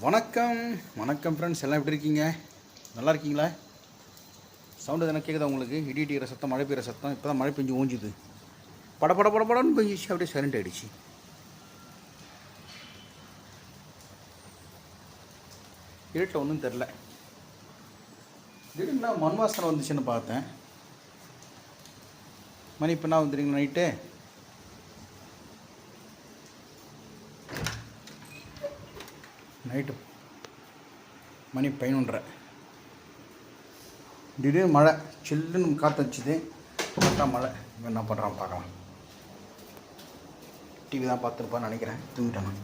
வணக்கம் வணக்கம் ஃப்ரெண்ட்ஸ், எல்லாம் எப்படி இருக்கீங்க? நல்லா இருக்கீங்களா? சவுண்டு தானே கேட்குதா உங்களுக்கு? இடி இடிக்கிற சத்தம், மழை பெய்கிற சத்தம். இப்போ தான் மழை பெஞ்சு ஊஞ்சுது. படன்னு பெஞ்சிச்சு, அப்படியே சைலண்ட் ஆகிடுச்சு. இருட்டில் ஒன்றும் தெரில. திடீர்னு மண் வாசனை வந்துச்சுன்னு பார்த்தேன். மணி இப்போ என்ன வந்துடுங்க நைட்டு? நைட்டு மணி 11:30. திடீர்னு மழை, சில்லுன்னு காற்று வச்சுது. பார்த்தா மழை. இவன் என்ன பண்ணுறான் பார்க்கலாம். டிவி தான் பார்த்துருப்பான்னு நினைக்கிறேன். தூங்கிட்டான்.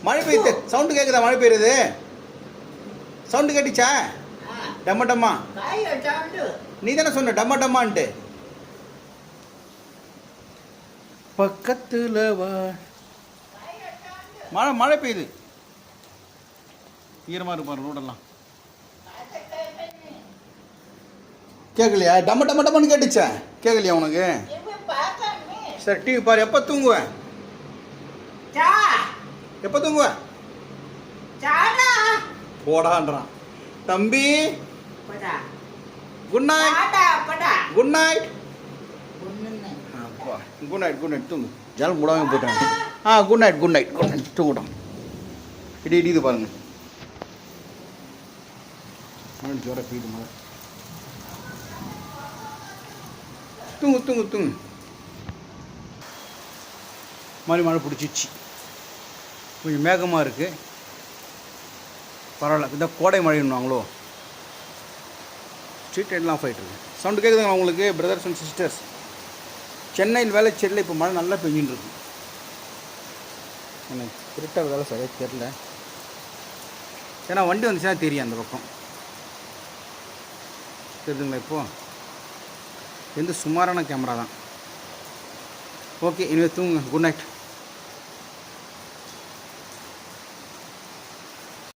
மழை பெய்யுது. சவுண்டு கேட்குதா? மழை பெய்யுறது சவுண்டு கேட்டுச்சா? டம்ம டம்மா. நீ தானே சொன்ன டம்ம டம்மான்ட்டு. பக்கத்துல வா. மழை பெய்யுது. ஈரமாக இருப்பாரு ரோடெல்லாம். கேட்கலையா? டம்ம டம்ம டம்மன்னு கேட்டுச்சா? கேட்கலையா உனக்கு? சரி, டிவி பாரு. எப்போ தூங்குவேன்? எப்போ தூங்குவேன்? போடான்றான் தம்பி. Good night. Good night. Good night. Good night. தூங்கு. ஜாலம் மூடாமல் போயிட்டாங்க. Good night. Good night. Good night. தூங்கிட்டோம். இடியுது பாருங்க. மழை ஜோர பெய்யுது. மழை. தூங்கு தூங்கு தூங்கு. மழை பிடிச்சிச்சு. கொஞ்சம் மேகமாக இருக்குது. பரவாயில்ல. இதான் கோடை மழைன்னுவாங்களோ. ஸ்ட்ரீட் லைட்லாம் ஆஃப் ஆகிட்டு இருக்கு. சவுண்டு கேட்குதுங்களா உங்களுக்கு பிரதர்ஸ் அண்ட் சிஸ்டர்ஸ்? சென்னையில் வேலைச்சேரியில் இப்போ மழை நல்லா பெஞ்சின்னு இருக்கு. எனக்கு திருட்டாக வேலை சரியாக தெரில. ஏன்னா வண்டி வந்துச்சுன்னா தெரியும் அந்த பக்கம். தெரியுதுங்களா? இப்போது எந்த சுமாரான கேமரா தான். ஓகே, இனிமேல் தூங்குங்க. Good night.